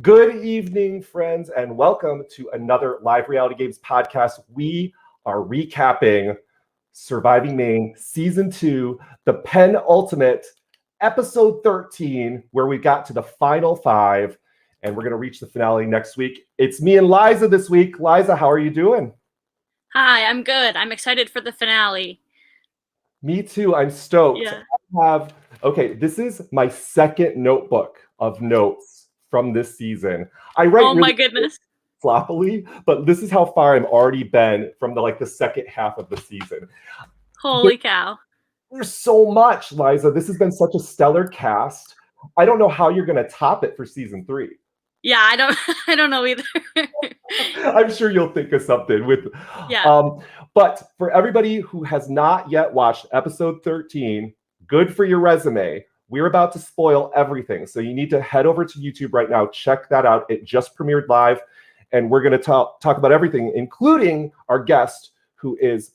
Good evening, friends, and welcome to another Live Reality Games podcast. We are recapping Surviving Maine Season 2, the penultimate, episode 13, where we got to the final 5, and we're going to reach the finale next week. It's me and Liza this week. Liza, how are you doing? Hi, I'm good. I'm excited for the finale. Me too. I'm stoked. Yeah. This is my second notebook of notes from this season. I write Oh my really goodness. sloppily, but this is how far I'm already been from the second half of the season. Holy cow. There's so much, Liza. This has been such a stellar cast. I don't know how you're going to top it for season 3. Yeah, I don't know either. I'm sure you'll think of something with. Yeah. But for everybody who has not yet watched episode 13, good for your resume. We're about to spoil everything. So you need to head over to YouTube right now. Check that out. It just premiered live. And we're going to talk about everything, including our guest, who is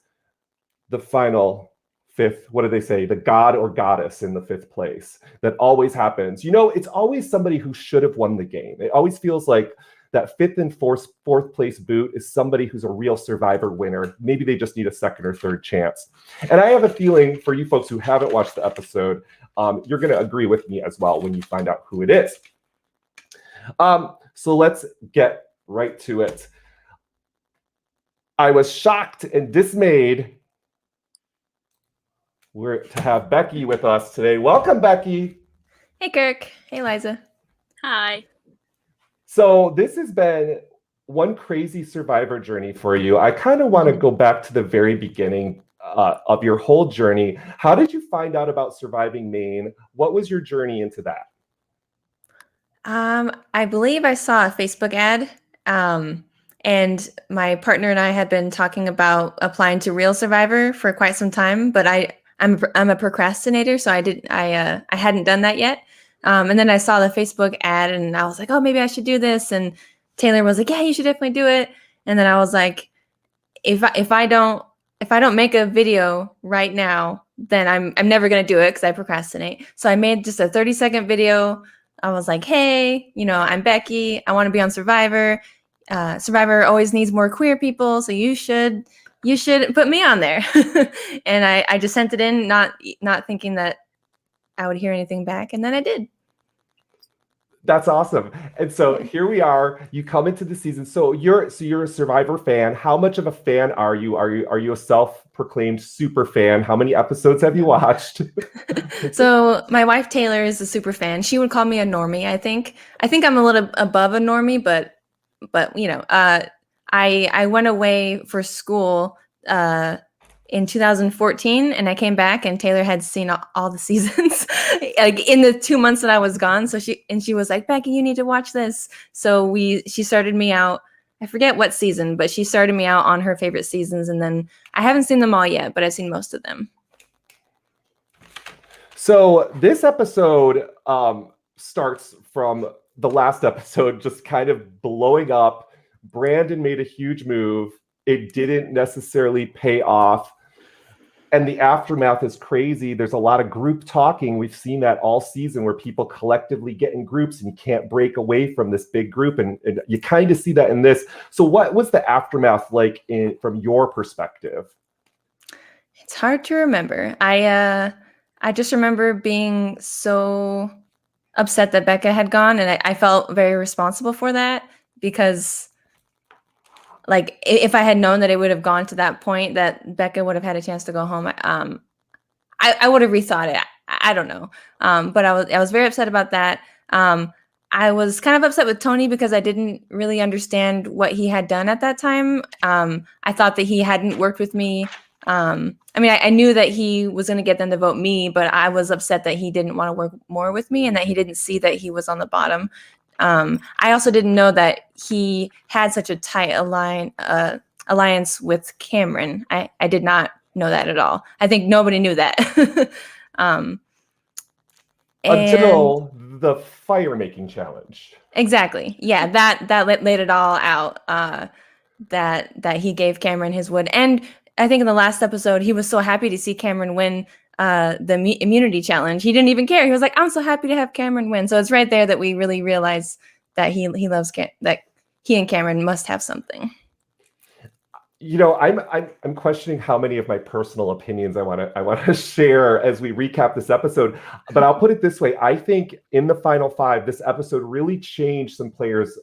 the final 5th. What do they say? The god or goddess in the 5th place. That always happens. You know, it's always somebody who should have won the game. It always feels like that 5th and 4th place boot is somebody who's a real Survivor winner. Maybe they just need a 2nd or 3rd chance. And I have a feeling for you folks who haven't watched the episode, you're going to agree with me as well when you find out who it is. So let's get right to it. I was shocked and dismayed to have Becky with us today. Welcome, Becky. Hey, Kirk. Hey, Liza. Hi. So this has been one crazy Survivor journey for you. I kind of want to go back to the very beginning of your whole journey. How did you find out about Surviving Maine? What was your journey into that? I believe I saw a Facebook ad, and my partner and I had been talking about applying to Real Survivor for quite some time, but I'm a procrastinator, so I hadn't done that yet. And then I saw the Facebook ad and I was like, oh, maybe I should do this. And Taylor was like, yeah, you should definitely do it. And then I was like, if I don't make a video right now, then I'm never going to do it because I procrastinate. So I made just a 30-second video. I was like, hey, I'm Becky. I want to be on Survivor. Survivor always needs more queer people. So you should put me on there. And I just sent it in, not thinking that I would hear anything back, and then I did. That's awesome. And so here we are. You come into the season. So you're a Survivor fan. How much of a fan are you? Are you a self-proclaimed super fan? How many episodes have you watched? So my wife Taylor is a super fan. She would call me a normie. I think I'm a little above a normie, but I went away for school in 2014, and I came back and Taylor had seen all the seasons like in the 2 months that I was gone. So she was like, Becky, you need to watch this. So she started me out. I forget what season, but she started me out on her favorite seasons. And then I haven't seen them all yet, but I've seen most of them. So this episode starts from the last episode, just kind of blowing up. Brandon made a huge move. It didn't necessarily pay off. And the aftermath is crazy. There's a lot of group talking. We've seen that all season where people collectively get in groups and you can't break away from this big group. And you kind of see that in this. So what was the aftermath like from your perspective? It's hard to remember. I just remember being so upset that Becca had gone. And I felt very responsible for that because like if I had known that it would have gone to that point that Becca would have had a chance to go home, I would have rethought it. I don't know. But I was very upset about that. I was kind of upset with Tony because I didn't really understand what he had done at that time. I thought that he hadn't worked with me. I knew that he was going to get them to vote me, but I was upset that he didn't want to work more with me and that he didn't see that he was on the bottom. I also didn't know that he had such a tight alliance with Cameron. I did not know that at all. I think nobody knew that. Until the fire making challenge. Exactly. Yeah, that laid it all out. That he gave Cameron his wood. And I think in the last episode, he was so happy to see Cameron win the immunity challenge. He didn't even care. He was like, I'm so happy to have Cameron win. So it's right there that we really realize that he loves that he and Cameron must have something. You know, I'm questioning how many of my personal opinions I want to share as we recap this episode. But I'll put it this way: I think in the final five, this episode really changed some players'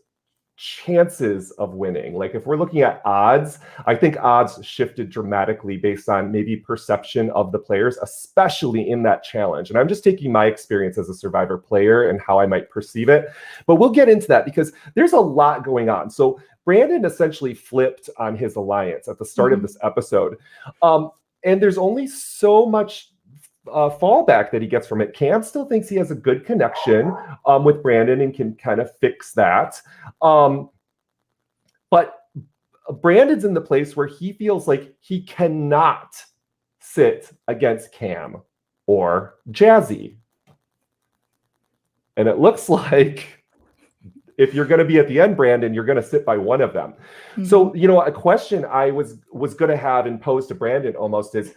chances of winning. Like if we're looking at odds, I think odds shifted dramatically based on maybe perception of the players, especially in that challenge. And I'm just taking my experience as a Survivor player and how I might perceive it. But we'll get into that because there's a lot going on. So Brandon essentially flipped on his alliance at the start of this episode. And there's only so much fallback that he gets from it. Cam still thinks he has a good connection with Brandon and can kind of fix that. But Brandon's in the place where he feels like he cannot sit against Cam or Jazzy. And it looks like if you're going to be at the end, Brandon, you're going to sit by one of them. Mm-hmm. So, you know, a question I was going to have and pose to Brandon almost is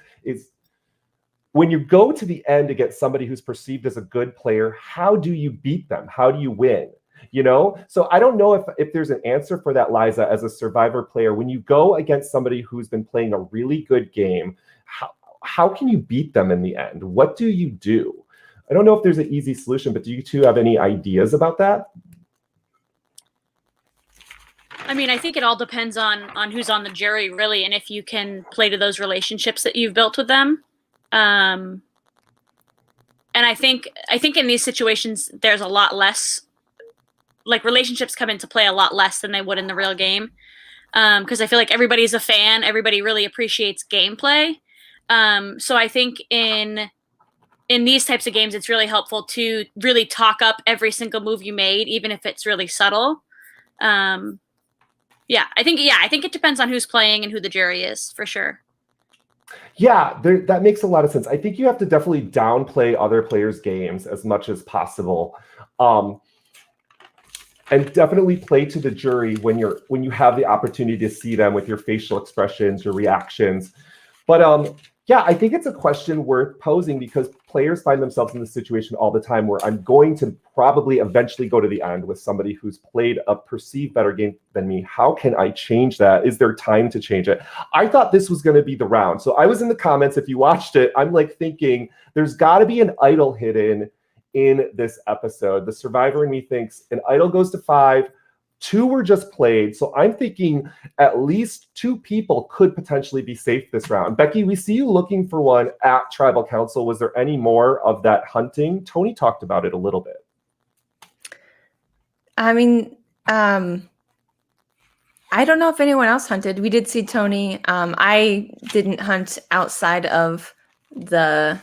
when you go to the end against somebody who's perceived as a good player, how do you beat them? How do you win? You know, so I don't know if there's an answer for that, Liza, as a Survivor player. When you go against somebody who's been playing a really good game, how can you beat them in the end? What do you do? I don't know if there's an easy solution, but do you two have any ideas about that? I mean, I think it all depends on who's on the jury, really, and if you can play to those relationships that you've built with them. And I think in these situations, there's a lot less, like relationships come into play a lot less than they would in the real game. Because I feel like everybody's a fan. Everybody really appreciates gameplay. So I think in these types of games, it's really helpful to really talk up every single move you made, even if it's really subtle. I think it depends on who's playing and who the jury is, for sure. Yeah, that makes a lot of sense. I think you have to definitely downplay other players' games as much as possible. And definitely play to the jury when you have the opportunity to see them with your facial expressions, your reactions. But I think it's a question worth posing because players find themselves in this situation all the time where I'm going to probably eventually go to the end with somebody who's played a perceived better game than me. How can I change that? Is there time to change it? I thought this was going to be the round. So I was in the comments. If you watched it, I'm like thinking there's got to be an idol hidden in this episode. The Survivor in me thinks an idol goes to 5. 2 were just played. So I'm thinking at least 2 people could potentially be safe this round. Becky, we see you looking for one at Tribal Council. Was there any more of that hunting? Tony talked about it a little bit. I mean, I don't know if anyone else hunted. We did see Tony. I didn't hunt outside of the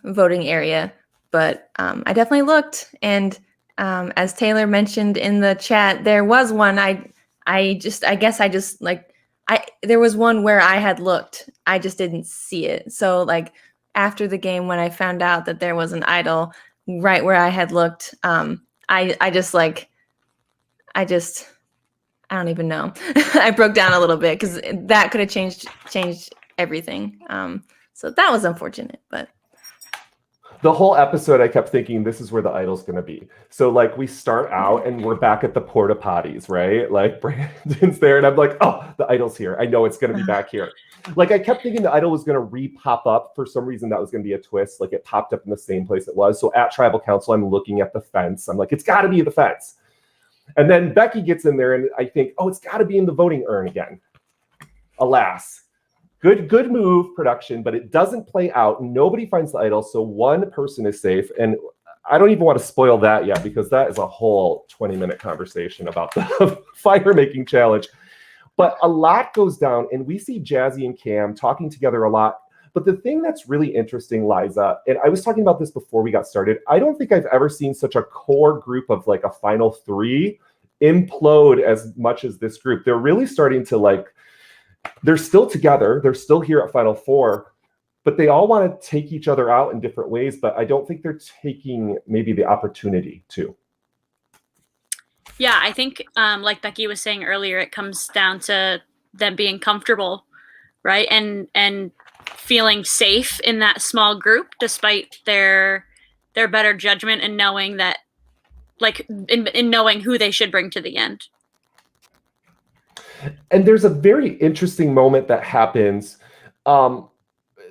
voting area, but I definitely looked. And as Taylor mentioned in the chat, there was one. There was one where I had looked. I just didn't see it. So like after the game, when I found out that there was an idol right where I had looked, I don't even know. I broke down a little bit because that could have changed everything. So that was unfortunate, but. The whole episode, I kept thinking this is where the idol's going to be. So like we start out and we're back at the porta potties, right? Like Brandon's there and I'm like, oh, the idol's here. I know it's going to be back here. Like I kept thinking the idol was going to re-pop up. For some reason, that was going to be a twist. Like it popped up in the same place it was. So at Tribal Council, I'm looking at the fence. I'm like, it's got to be the fence. And then Becky gets in there and I think, oh, it's got to be in the voting urn again. Alas. Good move, production, but it doesn't play out. Nobody finds the idol, so one person is safe. And I don't even want to spoil that yet because that is a whole 20-minute conversation about the fire-making challenge. But a lot goes down, and we see Jazzy and Cam talking together a lot. But the thing that's really interesting, Liza, and I was talking about this before we got started, I don't think I've ever seen such a core group of like a final 3 implode as much as this group. They're really starting to they're still together. They're still here at Final 4, but they all want to take each other out in different ways. But I don't think they're taking maybe the opportunity to. Yeah, I think like Becky was saying earlier, it comes down to them being comfortable, right? And feeling safe in that small group despite their better judgment and knowing that like in knowing who they should bring to the end. And there's a very interesting moment that happens.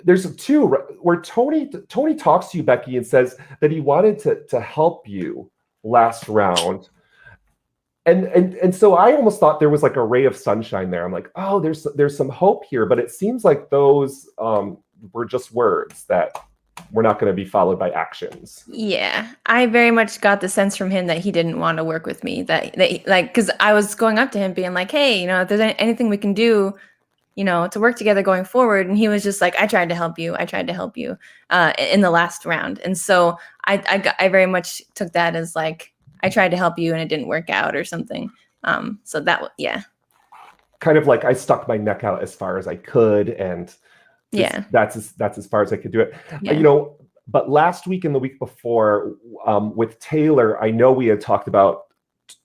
There's two where Tony talks to you, Becky, and says that he wanted to help you last round. And so I almost thought there was like a ray of sunshine there. I'm like, oh, there's some hope here, but it seems like those were just words that were not going to be followed by actions. Yeah, I very much got the sense from him that he didn't want to work with me. That like, because I was going up to him being like, hey, you know, if there's anything we can do, you know, to work together going forward. And he was just like, I tried to help you in the last round. And so I very much took that as like, I tried to help you and it didn't work out or something. So that, yeah. Kind of like I stuck my neck out as far as I could. And that's as far as I could do it. Yeah. You know, but last week and the week before with Taylor, I know we had talked about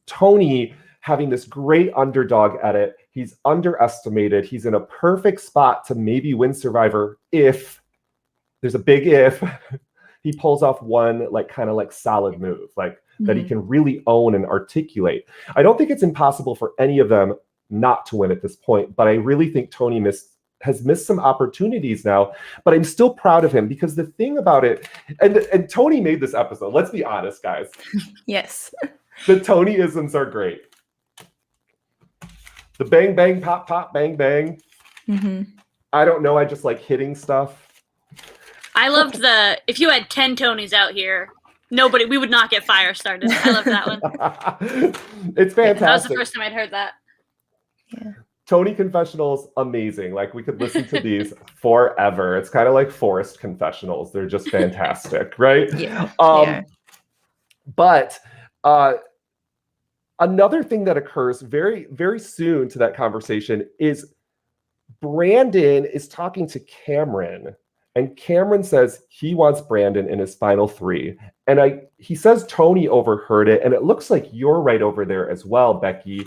Tony having this great underdog edit. He's underestimated. He's in a perfect spot to maybe win Survivor if there's a big if he pulls off one like kind of like solid move, like that he can really own and articulate. I don't think it's impossible for any of them not to win at this point, but I really think Tony has missed some opportunities now, but I'm still proud of him because the thing about it, and Tony made this episode, let's be honest, guys. Yes. The Tony-isms are great. The bang, bang, pop, pop, bang, bang. I don't know. I just like hitting stuff. I loved if you had 10 Tonys out here, we would not get fire started. I love that one. It's fantastic. That was the first time I'd heard that. Yeah. Tony confessionals, amazing. Like we could listen to these forever. It's kind of like forest confessionals. They're just fantastic, right? Yeah. But another thing that occurs very, very soon to that conversation is Brandon is talking to Cameron, and Cameron says he wants Brandon in his final 3. And he says Tony overheard it, and it looks like you're right over there as well, Becky.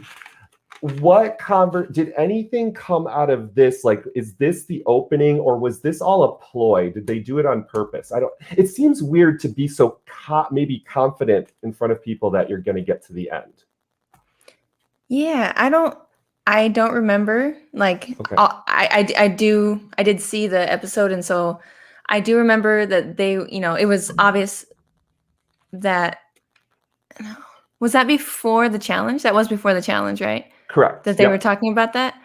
Did anything come out of this? Like, is this the opening, or was this all a ploy? Did they do it on purpose? It seems weird to be so maybe confident in front of people that you're going to get to the end. Yeah, I don't remember. Like, okay. I did see the episode, and so I do remember that they, you know, it was obvious that was that before the challenge. That was before the challenge, right? Correct. That they were talking about that.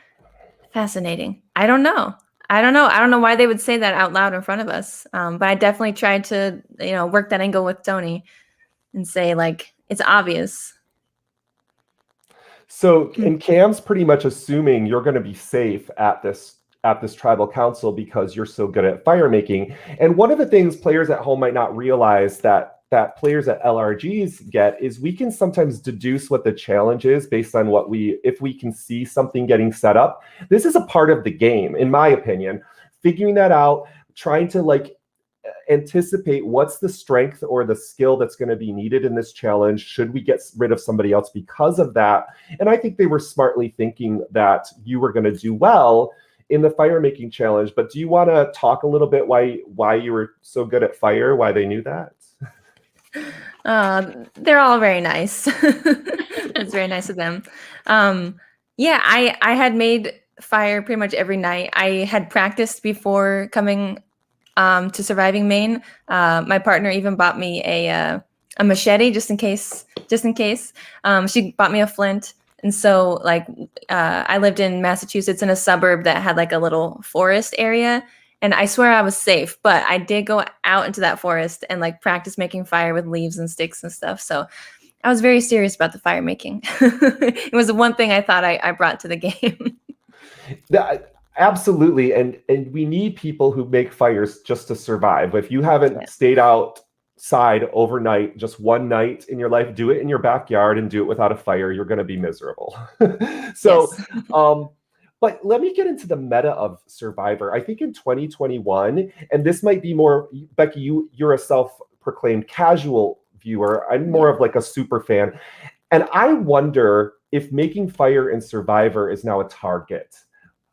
Fascinating. I don't know why they would say that out loud in front of us. But I definitely tried to, you know, work that angle with Tony and say like it's obvious. So, and Cam's pretty much assuming you're going to be safe at this tribal council because you're so good at fire making. And one of the things players at home might not realize that players at LRGs get is we can sometimes deduce what the challenge is based on if we can see something getting set up. This is a part of the game, in my opinion. Figuring that out, trying to like anticipate what's the strength or the skill that's going to be needed in this challenge. Should we get rid of somebody else because of that? And I think they were smartly thinking that you were going to do well in the fire making challenge. But do you want to talk a little bit why you were so good at fire, why they knew that? They're all very nice. It's very nice of them. Yeah, I had made fire pretty much every night. I had practiced before coming to surviving Maine. My partner even bought me a machete just in case. She bought me a flint. And so like I lived in Massachusetts in a suburb that had like a little forest area. And I swear I was safe, but I did go out into that forest and like practice making fire with leaves and sticks and stuff. So I was very serious about the fire making. It was the one thing I thought I brought to the game. Absolutely. And we need people who make fires just to survive. If you haven't stayed outside overnight, just one night in your life, do it in your backyard and do it without a fire. You're going to be miserable. So, but let me get into the meta of Survivor. I think in 2021, and this might be more, Becky, you're a self-proclaimed casual viewer. I'm more of like a super fan. And I wonder if making fire in Survivor is now a target.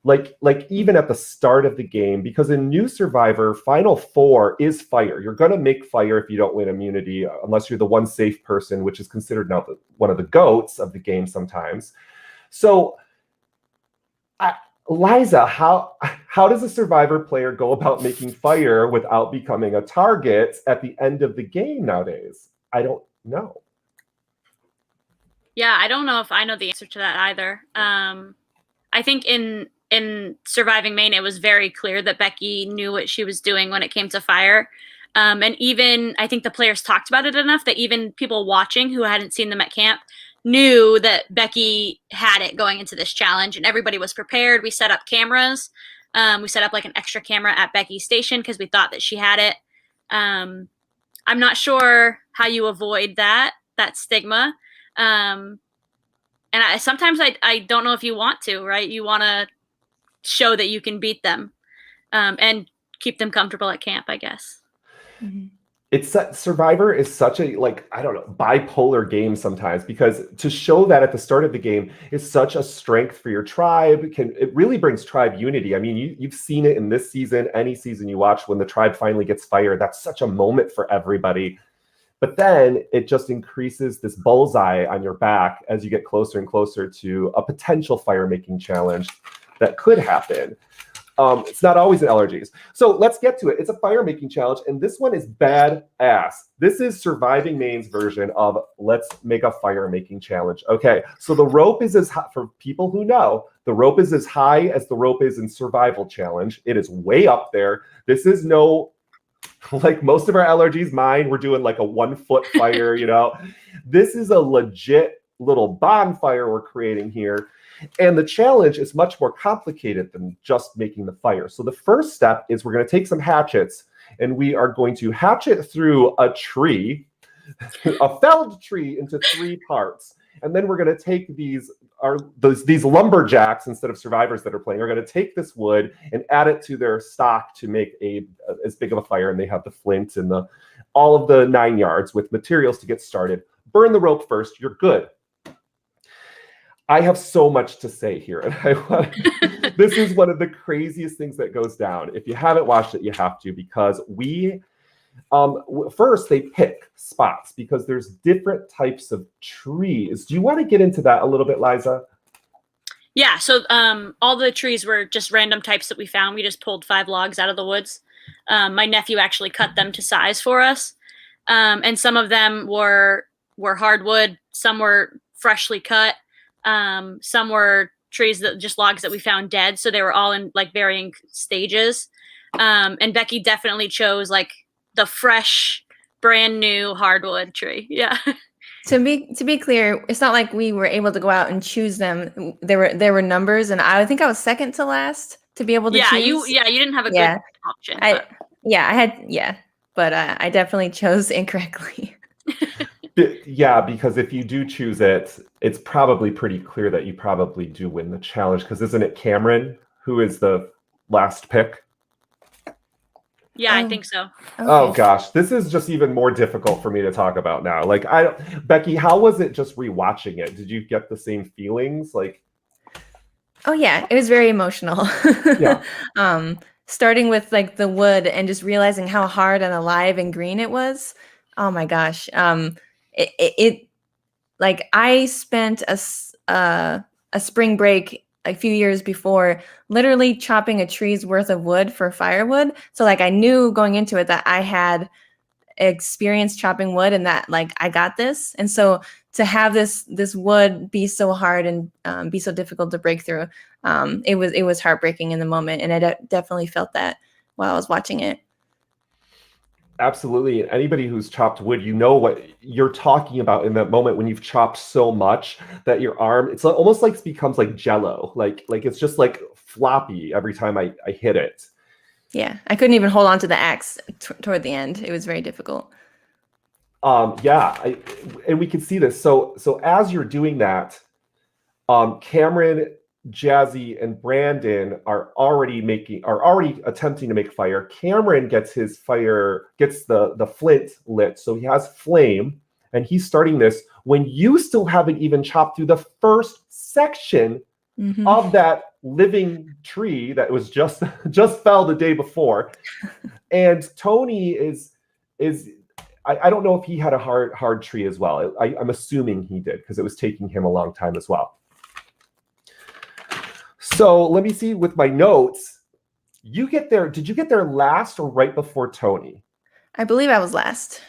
like even at the start of the game, because in New Survivor, Final Four is fire. You're going to make fire if you don't win immunity, unless you're the one safe person, which is considered now one of the GOATs of the game sometimes. So, Liza, how does a Survivor player go about making fire without becoming a target at the end of the game nowadays? I don't know. Yeah, I don't know if I know the answer to that either. I think in Surviving Maine, it was very clear that Becky knew what she was doing when it came to fire. And even I think the players talked about it enough that even people watching who hadn't seen them at camp knew that Becky had it going into this challenge, and everybody was prepared. We set up cameras. We set up like an extra camera at Becky's station because we thought that she had it. I'm not sure how you avoid that stigma. And sometimes I don't know if you want to, right? You want to show that you can beat them and keep them comfortable at camp, I guess. Mm-hmm. Survivor is such a, like, I don't know, bipolar game sometimes, because to show that at the start of the game is such a strength for your tribe. It really brings tribe unity. I mean, you've seen it in this season, any season you watch, when the tribe finally gets fired, that's such a moment for everybody. But then it just increases this bullseye on your back as you get closer and closer to a potential fire-making challenge that could happen. It's not always in allergies. So let's get to it. It's a fire-making challenge, and this one is badass. This is Surviving Maine's version of Let's Make a Fire-Making Challenge. Okay, so the rope is as high, for people who know, the rope is as high as the rope is in Survival Challenge. It is way up there. This is no, like most of our allergies, mine, we're doing like a 1 foot fire, you know. This is a legit little bonfire we're creating here. And the challenge is much more complicated than just making the fire. So the first step is we're going to take some hatchets, and we are going to hatchet through a tree, a felled tree, into 3 parts. And then we're going to take these lumberjacks, instead of survivors that are playing, are going to take this wood and add it to their stock to make as big of a fire. And they have the flint and all of the 9 yards with materials to get started. Burn the rope first. You're good. I have so much to say here, and this is one of the craziest things that goes down. If you haven't watched it, you have to, because first they pick spots because there's different types of trees. Do you want to get into that a little bit, Liza? Yeah, so all the trees were just random types that we found. We just pulled 5 logs out of the woods. My nephew actually cut them to size for us, and some of them were hardwood, some were freshly cut. Some were trees logs that we found dead. So they were all in like varying stages. And Becky definitely chose like the fresh, brand new hardwood tree. Yeah. To be clear, it's not like we were able to go out and choose them. There were numbers, and I think I was second to last to be able to choose. You didn't have a good option. But I definitely chose incorrectly. Yeah, because if you do choose it, it's probably pretty clear that you probably do win the challenge, because isn't it Cameron who is the last pick? Yeah, I think so. Okay. Oh gosh, this is just even more difficult for me to talk about now. Like, Becky, how was it just rewatching it? Did you get the same feelings? Like, oh yeah, it was very emotional. Yeah. Starting with like the wood and just realizing how hard and alive and green it was. Oh my gosh. It like I spent a spring break a few years before literally chopping a tree's worth of wood for firewood. So like I knew going into it that I had experience chopping wood and that like I got this. And so to have this wood be so hard and be so difficult to break through, it was heartbreaking in the moment, and I definitely felt that while I was watching it. Absolutely. Anybody who's chopped wood, you know what you're talking about in that moment when you've chopped so much that your arm, it's almost like it becomes like jello. Like it's just like floppy every time I hit it. Yeah, I couldn't even hold on to the axe toward the end. It was very difficult. Yeah, and we can see this. So as you're doing that, Cameron, Jazzy, and Brandon are already attempting to make fire. Cameron gets the flint lit, so he has flame, and he's starting this when you still haven't even chopped through the first section of that living tree that was just fell the day before. And Tony is I don't know if he had a hard tree as well. I'm assuming he did because it was taking him a long time as well. So let me see with my notes. You get there. Did you get there last or right before Tony? I believe I was last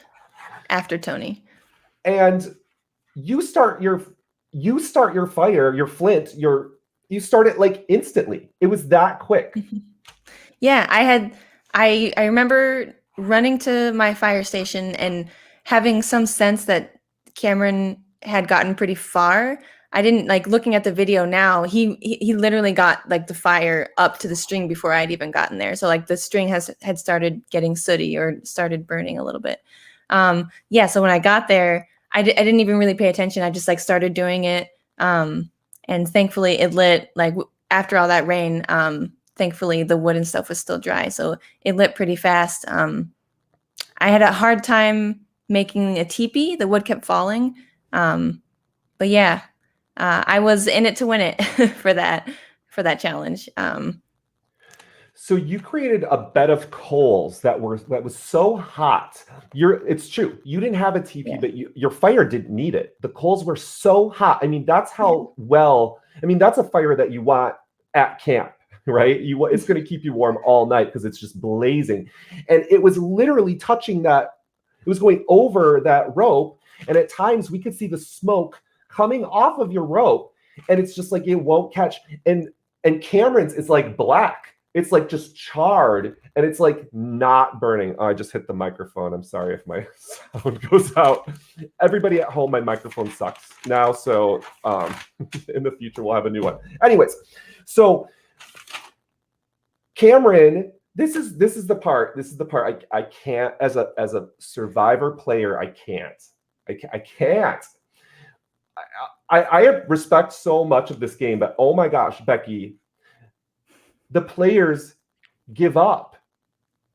after Tony. And you start your fire, your flint, you start it like instantly. It was that quick. Yeah, I remember running to my fire station and having some sense that Cameron had gotten pretty far. I didn't like looking at the video now. He literally got like the fire up to the string before I'd even gotten there. So like the string had started getting sooty or started burning a little bit. Yeah. So when I got there, I didn't even really pay attention. I just like started doing it. And thankfully it lit like after all that rain. Thankfully the wood and stuff was still dry, so it lit pretty fast. I had a hard time making a teepee. The wood kept falling. But yeah, I was in it to win it for that challenge. So you created a bed of coals that was so hot. It's true. You didn't have a teepee, Yeah. but your fire didn't need it. The coals were so hot. I mean, that's how that's a fire that you want at camp, right? It's going to keep you warm all night because it's just blazing. And it was literally touching that. It was going over that rope. And at times we could see the smoke coming off of your rope. And it's just like, it won't catch. And Cameron's is like black. It's like just charred and it's like not burning. Oh, I just hit the microphone. I'm sorry if my sound goes out. Everybody at home, my microphone sucks now. So in the future, we'll have a new one. Anyways, so Cameron, this is the part. This is the part I can't, as a Survivor player, I can't. I respect so much of this game, but oh my gosh, Becky, the players give up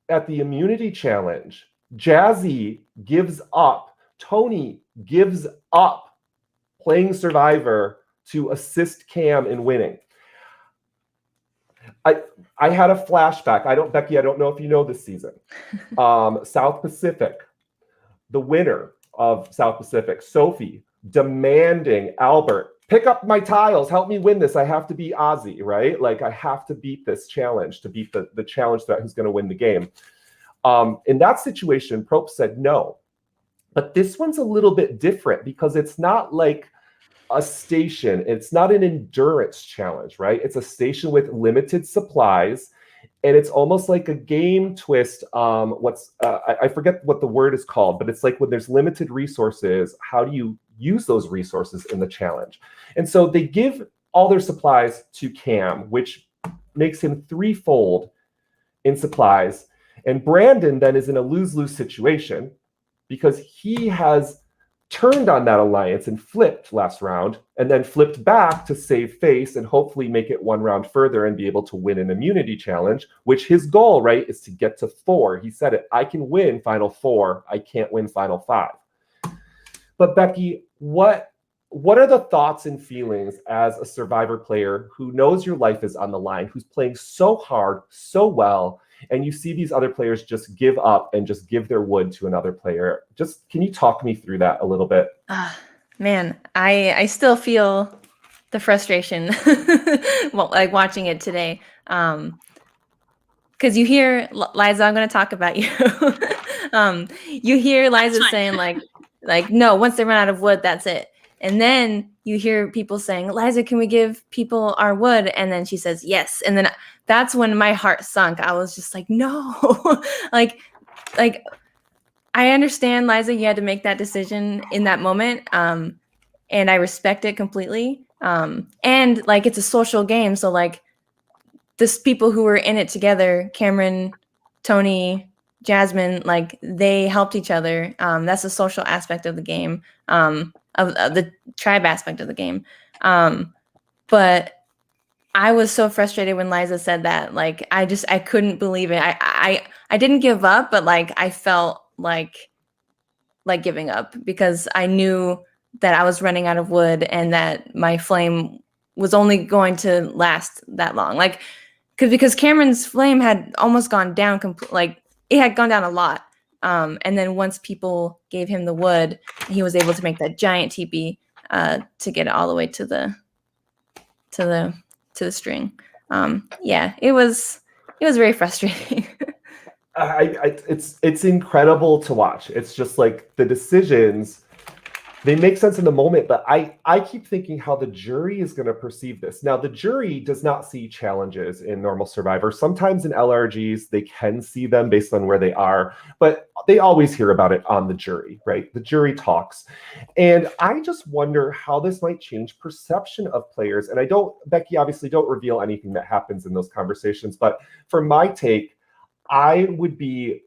at the immunity challenge. Jazzy gives up. Tony gives up playing Survivor to assist Cam in winning. I had a flashback. Becky, I don't know if you know this season. South Pacific, the winner of South Pacific, Sophie, demanding Albert, pick up my tiles, help me win this. I have to beat Ozzy, right? Like I have to beat this challenge to beat the challenge that who's going to win the game. In that situation, Probe said no. But this one's a little bit different because it's not like a station. It's not an endurance challenge, right? It's a station with limited supplies. And it's almost like a game twist. I forget what the word is called, but it's like when there's limited resources, how do you use those resources in the challenge? And so they give all their supplies to Cam, which makes him threefold in supplies. And Brandon then is in a lose-lose situation because he has turned on that alliance and flipped last round and then flipped back to save face and hopefully make it one round further and be able to win an immunity challenge, which his goal, right, is to get to 4. He said it, I can win final 4. I can't win final 5. But Becky, what are the thoughts and feelings as a Survivor player who knows your life is on the line, who's playing so hard, so well, and you see these other players just give up and just give their wood to another player? Just can you talk me through that a little bit? Man, I still feel the frustration well, like watching it today. Because you hear Liza, I'm going to talk about you. You hear Liza saying like, no, once they run out of wood, that's it. And then you hear people saying, Liza, can we give people our wood? And then she says, yes. And then that's when my heart sunk. I was just like, no, like I understand, Liza, you had to make that decision in that moment. And I respect it completely. And like, it's a social game. So like this people who were in it together, Cameron, Tony, Jasmine, like they helped each other. That's a social aspect of the game, of the tribe aspect of the game. But I was so frustrated when Liza said that. Like, I couldn't believe it. I didn't give up, but like I felt like giving up because I knew that I was running out of wood and that my flame was only going to last that long. Like, because Cameron's flame had almost gone down, like it had gone down a lot. And then once people gave him the wood, he was able to make that giant teepee to get it all the way to the string. Yeah, it was very frustrating. It's incredible to watch. It's just like the decisions, they make sense in the moment, but I keep thinking how the jury is going to perceive this. Now, the jury does not see challenges in normal Survivor. Sometimes in LRGs, they can see them based on where they are, but they always hear about it on the jury, right? The jury talks. And I just wonder how this might change perception of players. And Becky, obviously don't reveal anything that happens in those conversations, but for my take, I'd be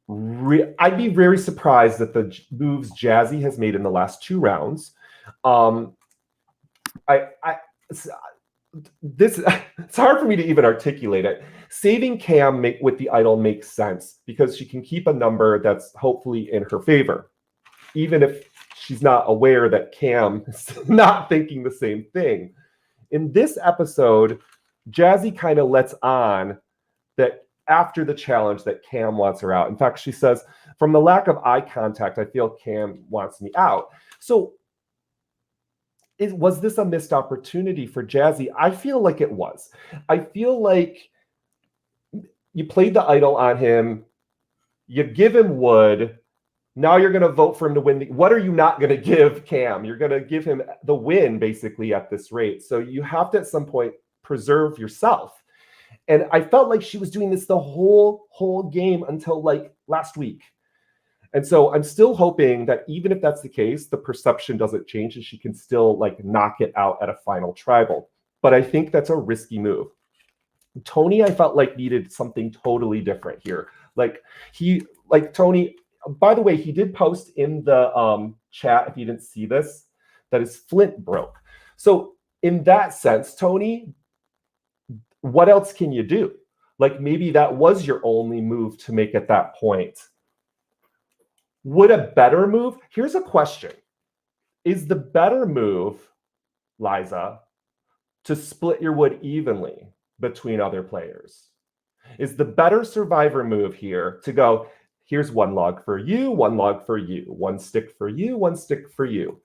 very surprised at the moves Jazzy has made in the last 2 rounds. It's hard for me to even articulate it. Saving Cam with the idol makes sense because she can keep a number that's hopefully in her favor, even if she's not aware that Cam is not thinking the same thing. In this episode, Jazzy kind of lets on that after the challenge that Cam wants her out. In fact, she says, from the lack of eye contact, I feel Cam wants me out. So was this a missed opportunity for Jazzy? I feel like it was. I feel like you played the idol on him. You give him wood. Now you're going to vote for him to win. What are you not going to give Cam? You're going to give him the win, basically, at this rate. So you have to, at some point, preserve yourself. And I felt like she was doing this the whole game until like last week. And so I'm still hoping that even if that's the case, the perception doesn't change and she can still like knock it out at a final tribal. But I think that's a risky move. Tony, I felt like needed something totally different here. Tony, by the way, he did post in the chat, if you didn't see this, that his flint broke. So in that sense, Tony, what else can you do? Like maybe that was your only move to make at that point. Would a better move? Here's a question. Is the better move, Liza, to split your wood evenly between other players? Is the better Survivor move here to go, here's 1 log for you, 1 log for you, 1 stick for you, 1 stick for you?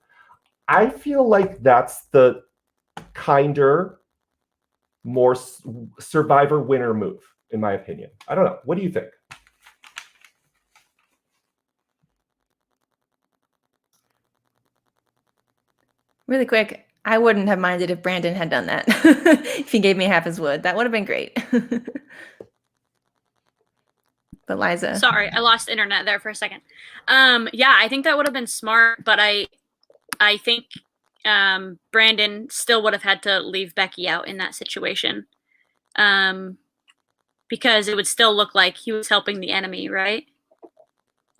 I feel like that's the kinder, more Survivor winner move, in my opinion. I don't know. What do you think? Really quick, I wouldn't have minded if Brandon had done that. If he gave me half his wood, that would have been great. But Liza. Sorry, I lost internet there for a second. Yeah, I think that would have been smart, but I think Brandon still would have had to leave Becky out in that situation. Because it would still look like he was helping the enemy, right?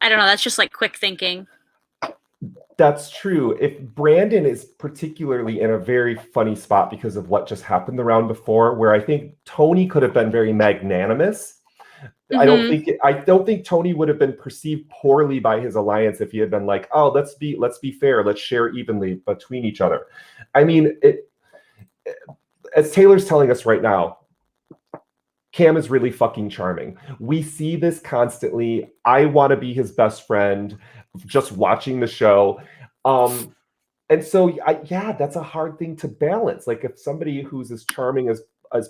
I don't know. That's just like quick thinking. That's true. If Brandon is particularly in a very funny spot because of what just happened the round before, where I think Tony could have been very magnanimous. Mm-hmm. I don't think Tony would have been perceived poorly by his alliance if he had been like, oh, let's be fair, let's share evenly between each other. I mean, as Taylor's telling us right now, Cam is really fucking charming. We see this constantly. I want to be his best friend just watching the show. And so, that's a hard thing to balance. Like if somebody who's as charming as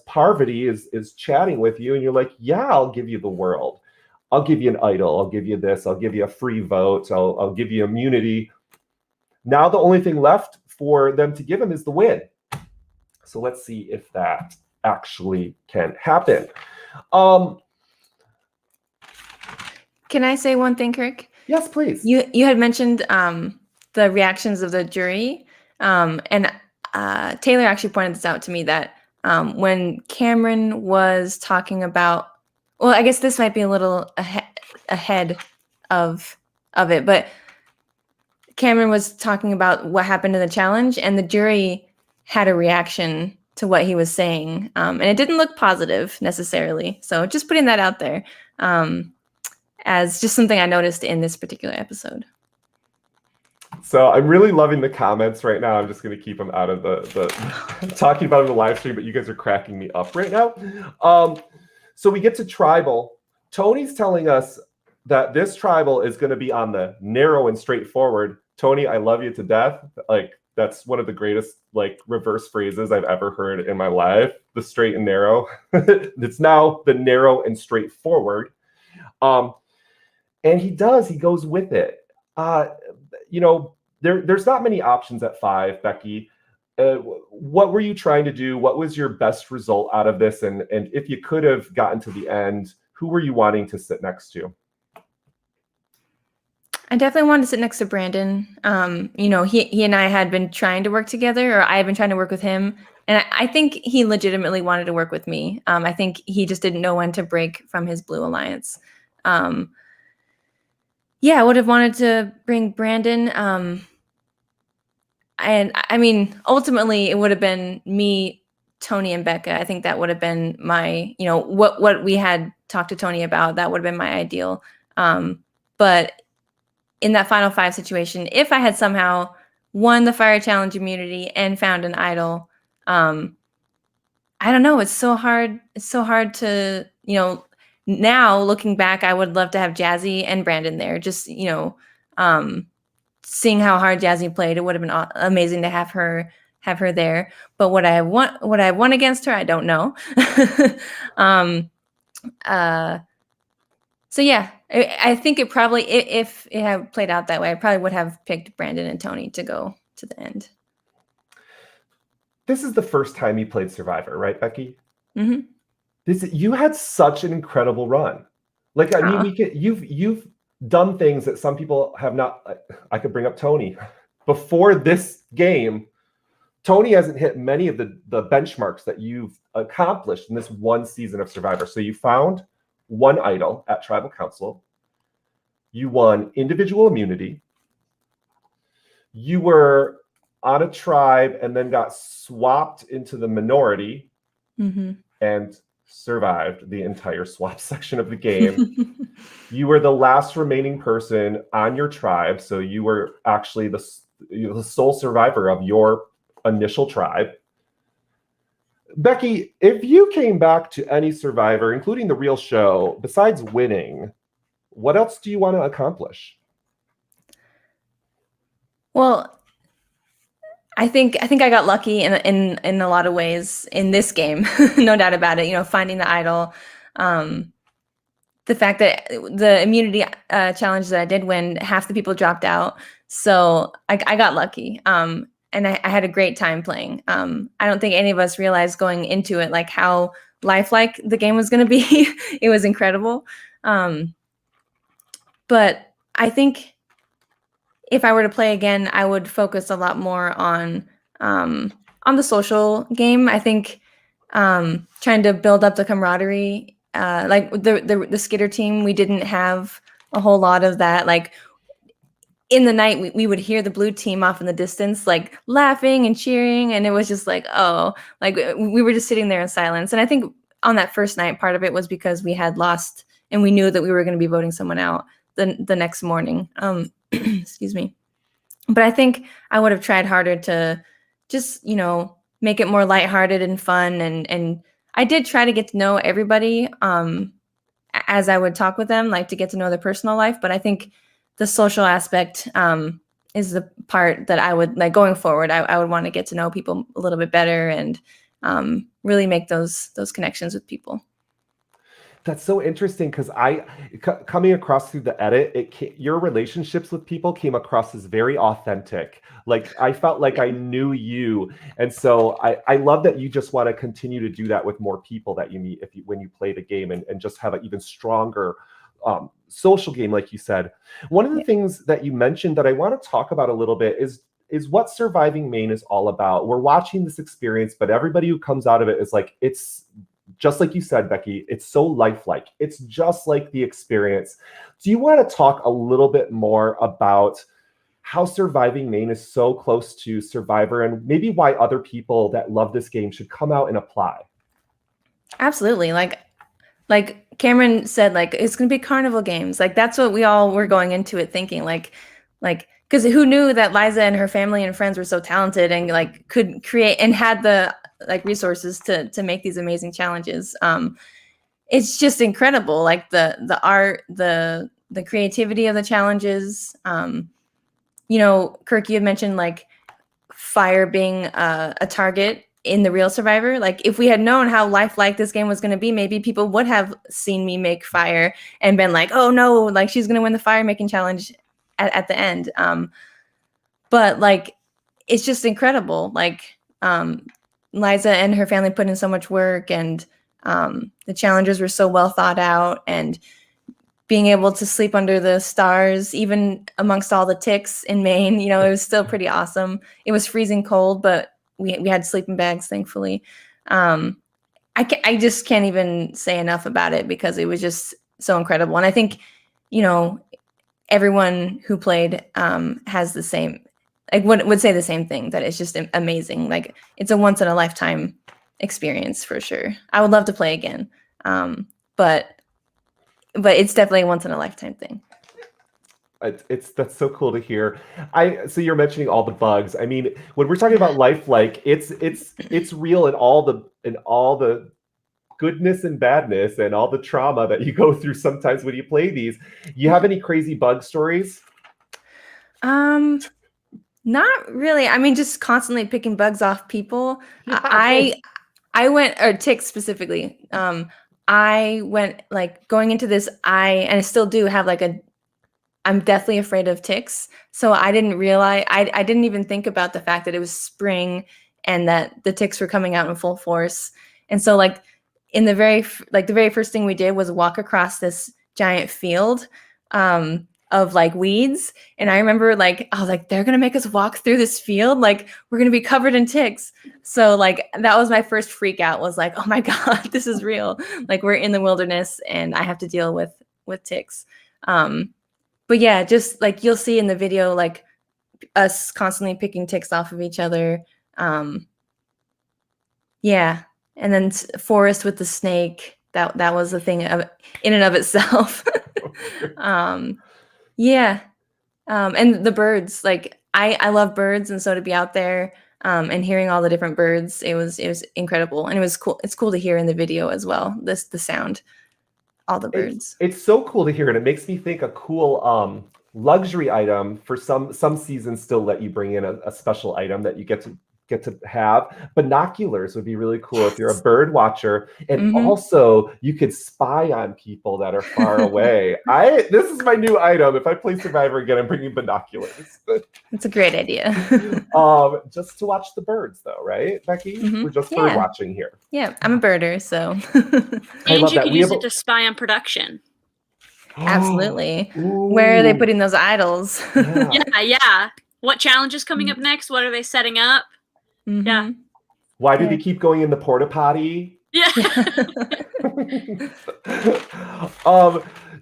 Parvati is chatting with you and you're like, yeah, I'll give you the world. I'll give you an idol. I'll give you this. I'll give you a free vote. I'll give you immunity. Now the only thing left for them to give him is the win. So let's see if that actually can happen. Can I say one thing, Kirk? Yes, please. You had mentioned the reactions of the jury, and Taylor actually pointed this out to me that when Cameron was talking about, well, I guess this might be a little ahead of it, but Cameron was talking about what happened in the challenge, and the jury had a reaction to what he was saying, and it didn't look positive necessarily. So just putting that out there as just something I noticed in this particular episode. So I'm really loving the comments right now. I'm just going to keep them out of the talking about it in the live stream, but you guys are cracking me up right now. So we get to tribal. Tony's telling us that this tribal is going to be on the narrow and straightforward. Tony, I love you to death. Like, that's one of the greatest like reverse phrases I've ever heard in my life. The straight and narrow. It's now the narrow and straightforward. And he goes with it. There's not many options at 5, Becky. What were you trying to do? What was your best result out of this? And if you could have gotten to the end, who were you wanting to sit next to? I definitely wanted to sit next to Brandon. He and I had been trying to work together, or I had been trying to work with him. And I think he legitimately wanted to work with me. I think he just didn't know when to break from his Blue Alliance. I would have wanted to bring Brandon. And I mean, ultimately, it would have been me, Tony, and Becca. I think that would have been my, what we had talked to Tony about. That would have been my ideal. But in that final 5 situation, if I had somehow won the Fire Challenge immunity and found an idol, I don't know. It's so hard. It's so hard to, now looking back, I would love to have Jazzy and Brandon there. Just, seeing how hard Jazzy played, it would have been amazing to have her there. But what I won against her, I don't know. So yeah, I think it probably, if it had played out that way, I probably would have picked Brandon and Tony to go to the end. This is the first time you played Survivor, right, Becky? Mm-hmm. You had such an incredible run. Like, I mean, you've done things that some people have not. I could bring up Tony. Before this game, Tony hasn't hit many of the benchmarks that you've accomplished in this one season of Survivor. So you found one idol at Tribal Council. You won individual immunity. You were on a tribe and then got swapped into the minority and survived the entire swap section of the game. You were the last remaining person on your tribe. So you were actually the sole survivor of your initial tribe. Becky, if you came back to any Survivor, including the real show, besides winning, what else do you want to accomplish? Well, I think I got lucky in a lot of ways in this game, no doubt about it. Finding the idol, the fact that the immunity challenge that I did win, half the people dropped out, so I got lucky. And I had a great time playing. I don't think any of us realized going into it like how lifelike the game was going to be. It was incredible. But I think if I were to play again, I would focus a lot more on the social game. I think trying to build up the camaraderie, like the Skitter team, we didn't have a whole lot of that. Like in the night, we would hear the blue team off in the distance, like laughing and cheering, and it was just like, oh, like we were just sitting there in silence. And I think on that first night, part of it was because we had lost, and we knew that we were going to be voting someone out the next morning. Excuse me. But I think I would have tried harder to just, make it more lighthearted and fun. And I did try to get to know everybody as I would talk with them, like to get to know their personal life. But I think the social aspect is the part that I would like going forward. I would want to get to know people a little bit better and really make those connections with people. That's so interesting because coming across through the edit, your relationships with people came across as very authentic. Like I felt like I knew you, and so I love that you just want to continue to do that with more people that you meet when you play the game, and just have an even stronger social game, like you said. One of the things that you mentioned that I want to talk about a little bit is what Surviving Maine is all about. We're watching this experience, but everybody who comes out of it is like, it's just like you said, Becky, it's so lifelike. It's just like the experience. Do you want to talk a little bit more about how Surviving Maine is so close to Survivor, and maybe why other people that love this game should come out and apply? Absolutely. Like Cameron said, like it's going to be carnival games. Like that's what we all were going into it thinking. Like because who knew that Liza and her family and friends were so talented and like could create and had the like resources to make these amazing challenges. It's just incredible, like the art, the creativity of the challenges. You know, Kirk, you had mentioned like fire being a target in the real Survivor. Like if we had known how lifelike this game was going to be, maybe people would have seen me make fire and been like, oh no, like she's going to win the fire making challenge at the end. But like, it's just incredible. Like Liza and her family put in so much work, and the challenges were so well thought out, and being able to sleep under the stars, even amongst all the ticks in Maine, you know, it was still pretty awesome. It was freezing cold, but we had sleeping bags, thankfully. I just can't even say enough about it because it was just so incredible. And I think, you know, everyone who played has the same, like would say the same thing, that it's just amazing. Like it's a once in a lifetime experience for sure. I would love to play again. But it's definitely a once in a lifetime thing. That's so cool to hear. So you're mentioning all the bugs. I mean, when we're talking about lifelike, it's real in all the goodness and badness and all the trauma that you go through sometimes when you play these. You have any crazy bug stories? Not really. I mean, just constantly picking bugs off people. Yeah, I went, or ticks specifically. I went like going into this, and I still do have like I'm deathly afraid of ticks. So I didn't realize, I didn't even think about the fact that it was spring and that the ticks were coming out in full force. And so like in the very first thing we did was walk across this giant field of like weeds. And I remember like, I was like, they're going to make us walk through this field. Like we're going to be covered in ticks. So like, that was my first freak out, was like, oh my God, this is real. Like we're in the wilderness and I have to deal with ticks. But yeah, just like you'll see in the video, like us constantly picking ticks off of each other. Yeah. And then forest with the snake, that was a thing in and of itself. Yeah. And the birds, like I love birds. And so to be out there and hearing all the different birds, it was incredible. And it was cool. It's cool to hear in the video as well, the sound, all the birds. It's so cool to hear, and it makes me think a cool luxury item for some seasons still let you bring in a special item that you get to have. Binoculars would be really cool if you're a bird watcher, and also you could spy on people that are far away. This is my new item. If I play Survivor again, I'm bringing binoculars. It's a great idea. Just to watch the birds, though, right, Becky? We're just Yeah. bird watching here. Yeah, I'm a birder, so. And you can use it to spy on production. Absolutely. Ooh. Where are they putting those idols? Yeah. What challenge is coming up next? What are they setting up? Yeah. Why do they keep going in the porta potty? Yeah.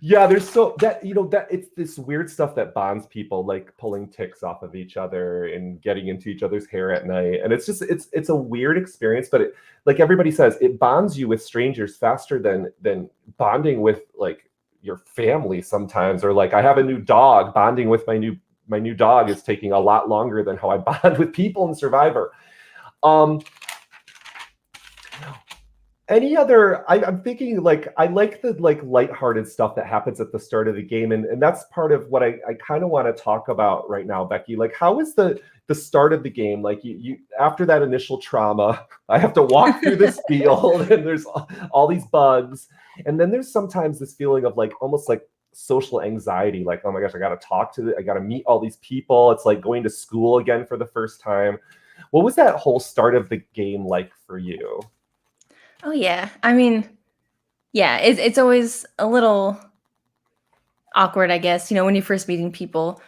Yeah, there's so that that it's this weird stuff that bonds people, like pulling ticks off of each other and getting into each other's hair at night. And it's just it's a weird experience, but it, like everybody says, it bonds you with strangers faster than bonding with like your family sometimes. Or like I have a new dog, bonding with my new dog is taking a lot longer than how I bond with people in Survivor. Any other, I'm thinking like, I like the like lighthearted stuff that happens at the start of the game. And that's part of what I kind of want to talk about right now, Becky. Like, how is the start of the game? Like you after that initial trauma, I have to walk through this field and there's all these bugs. And then there's sometimes this feeling of like, almost like social anxiety. Like, oh my gosh, I got to meet all these people. It's like going to school again for the first time. What was that whole start of the game like for you? Oh yeah, I mean, yeah, it's always a little awkward, I guess. You know, when you're first meeting people.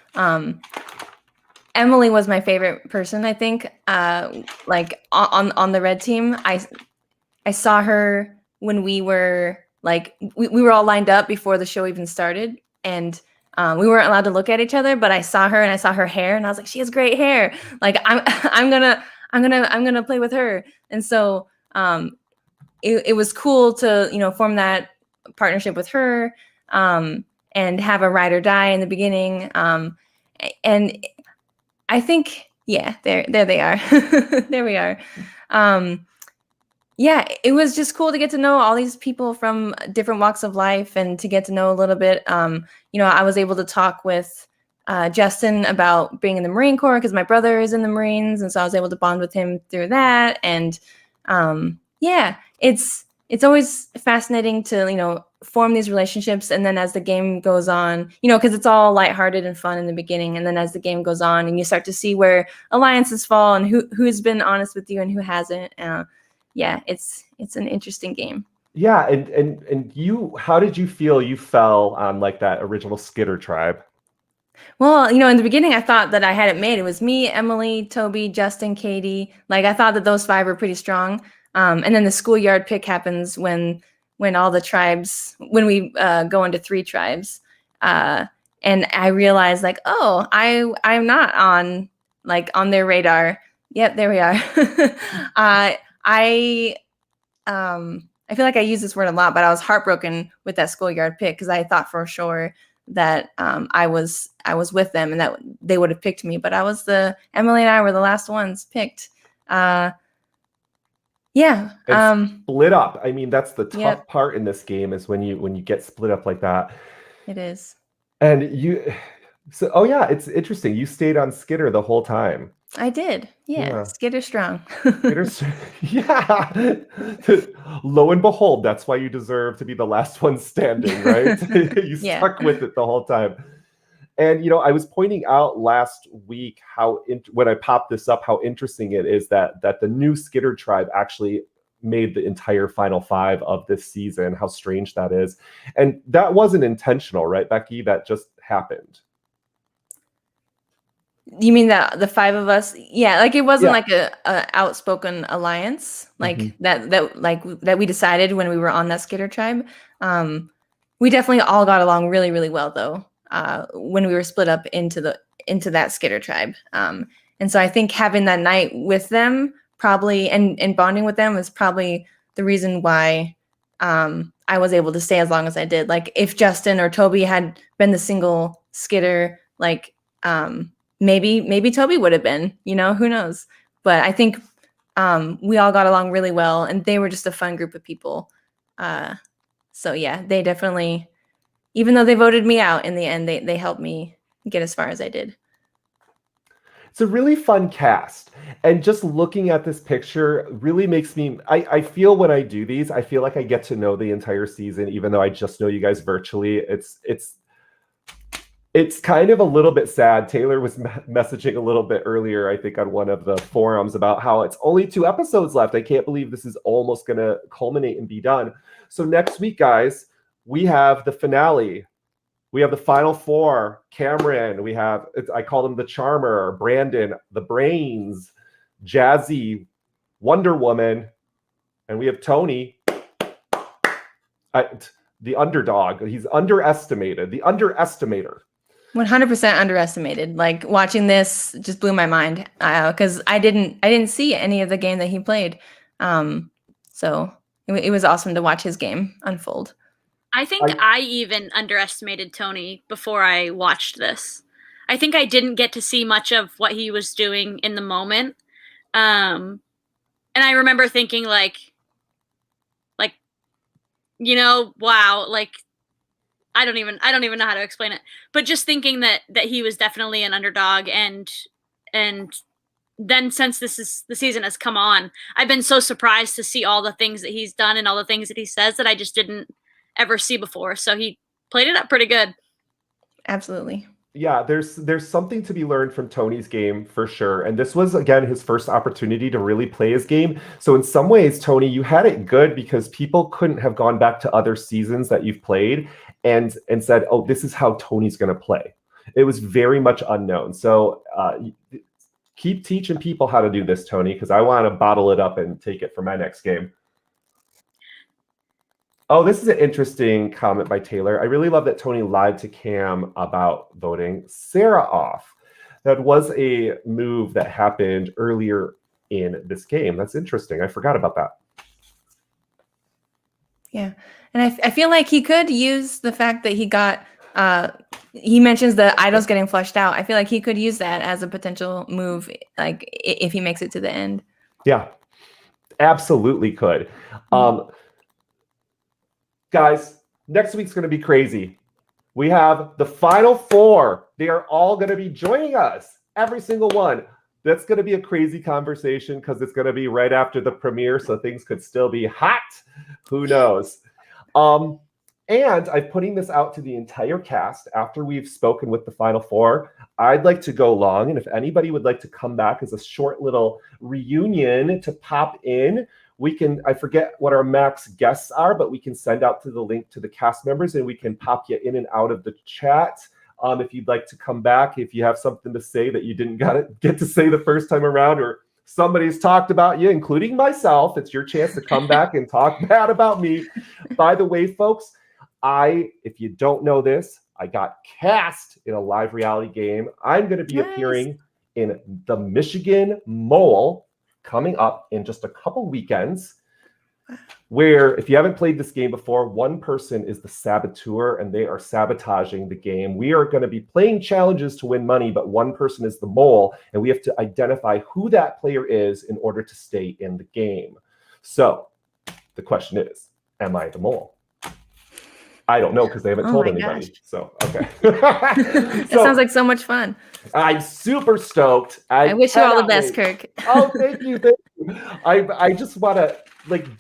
Emily was my favorite person, I think. Like on the red team, I saw her when we were like we were all lined up before the show even started, and we weren't allowed to look at each other. But I saw her and I saw her hair, and I was like, she has great hair. Like I'm gonna play with her, and so. It was cool to, form that partnership with her and have a ride or die in the beginning. And And I think, yeah, there they are. There we are. Yeah, it was just cool to get to know all these people from different walks of life and to get to know a little bit. I was able to talk with Justin about being in the Marine Corps because my brother is in the Marines, and so I was able to bond with him through that. And yeah, it's always fascinating to form these relationships, and then as the game goes on, because it's all lighthearted and fun in the beginning, and then as the game goes on, and you start to see where alliances fall and who's been honest with you and who hasn't. Yeah, it's an interesting game. Yeah, and you, how did you feel you fell on like that original Skitter tribe? Well, in the beginning, I thought that I had it made. It was me, Emily, Toby, Justin, Katie. Like I thought that those 5 were pretty strong. And then the schoolyard pick happens when all the tribes, when we go into 3 tribes, and I realized like, oh, I'm not on their radar. Yep, there we are. I feel like I use this word a lot, but I was heartbroken with that schoolyard pick because I thought for sure that I was with them and that they would have picked me, but Emily and I were the last ones picked. Yeah. Split up. I mean, that's the tough Yep. part in this game is when you get split up like that. It is. And oh yeah, it's interesting. You stayed on Skitter the whole time. I did. Yeah. Skitter strong. Yeah. Lo and behold, that's why you deserve to be the last one standing, right? You stuck with it the whole time. And I was pointing out last week how when I popped this up, how interesting it is that the new Skitter tribe actually made the entire final 5 of this season. How strange that is. And that wasn't intentional, right, Becky? That just happened. You mean that the 5 of us? Yeah, like it wasn't like a outspoken alliance like that we decided when we were on that Skitter tribe. We definitely all got along really, really well though. When we were split up into that Skitter tribe. And so I think having that night with them probably and bonding with them was probably the reason why I was able to stay as long as I did. Like if Justin or Toby had been the single Skitter, like maybe Toby would have been, who knows? But I think we all got along really well and they were just a fun group of people. So yeah, they definitely, even though they voted me out in the end, they helped me get as far as I did. It's a really fun cast. And just looking at this picture really makes me, I feel when I do these, I feel like I get to know the entire season, even though I just know you guys virtually. It's kind of a little bit sad. Taylor was messaging a little bit earlier, I think, on one of the forums about how it's only 2 episodes left. I can't believe this is almost going to culminate and be done. So next week, guys, we have the finale. We have the final 4. Cameron, I call them the Charmer, Brandon, the Brains, Jazzy, Wonder Woman, and we have Tony, the underdog. He's underestimated, the underestimator. 100% underestimated. Like watching this just blew my mind because I didn't see any of the game that he played. So it was awesome to watch his game unfold. I think I even underestimated Tony before I watched this. I think I didn't get to see much of what he was doing in the moment. And I remember thinking like, wow, like I don't even know how to explain it. But just thinking that he was definitely an underdog and then since the season has come on, I've been so surprised to see all the things that he's done and all the things that he says that I just didn't ever see before. So he played it up pretty good. Absolutely. Yeah, there's something to be learned from Tony's game for sure. And this was, again, his first opportunity to really play his game. So in some ways, Tony, you had it good because people couldn't have gone back to other seasons that you've played and said, oh, this is how Tony's going to play. It was very much unknown. So keep teaching people how to do this, Tony, because I want to bottle it up and take it for my next game. Oh, this is an interesting comment by Taylor. I really love that Tony lied to Cam about voting Sarah off. That was a move that happened earlier in this game. That's interesting. I forgot about that. Yeah. And I feel like he could use the fact that he got, he mentions the idols getting flushed out. I feel like he could use that as a potential move, like if he makes it to the end. Yeah, absolutely could. Guys, next week's going to be crazy. We have the final 4. They are all going to be joining us, every single one. That's going to be a crazy conversation because it's going to be right after the premiere, so things could still be hot. Who knows? And I'm putting this out to the entire cast after we've spoken with the final 4. I'd like to go long, and if anybody would like to come back as a short little reunion to pop in, we can, I forget what our max guests are, but we can send out to the link to the cast members and we can pop you in and out of the chat. If you'd like to come back, if you have something to say that you didn't get to say the first time around, or somebody's talked about you, including myself, it's your chance to come back and talk bad about me. By the way, folks, if you don't know this, I got cast in a live reality game. I'm going to be appearing in the Michigan Mole coming up in just a couple weekends, where if you haven't played this game before, one person is the saboteur and they are sabotaging the game. We are going to be playing challenges to win money, but one person is the mole and we have to identify who that player is in order to stay in the game. So the question is, am I the mole? I don't know because they haven't told anybody. Gosh. So, okay. It sounds like so much fun. I'm super stoked. I wish you all the best, Kirk. Oh, thank you. Thank you. I just want to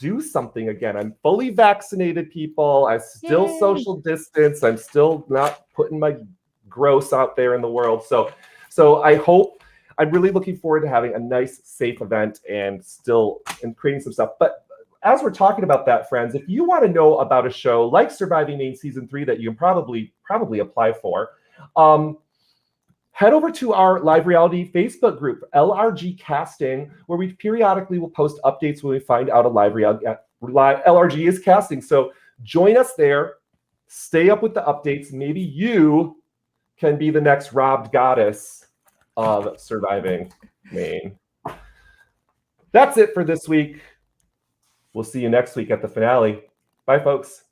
do something again. I'm fully vaccinated, people. I still social distance. I'm still not putting my gross out there in the world. So I'm really looking forward to having a nice, safe event and creating some stuff. But as we're talking about that, friends, if you want to know about a show like Surviving Maine Season 3 that you can probably apply for, head over to our live reality Facebook group, LRG Casting, where we periodically will post updates when we find out a LRG is casting. So join us there. Stay up with the updates. Maybe you can be the next robbed goddess of Surviving Maine. That's it for this week. We'll see you next week at the finale. Bye, folks.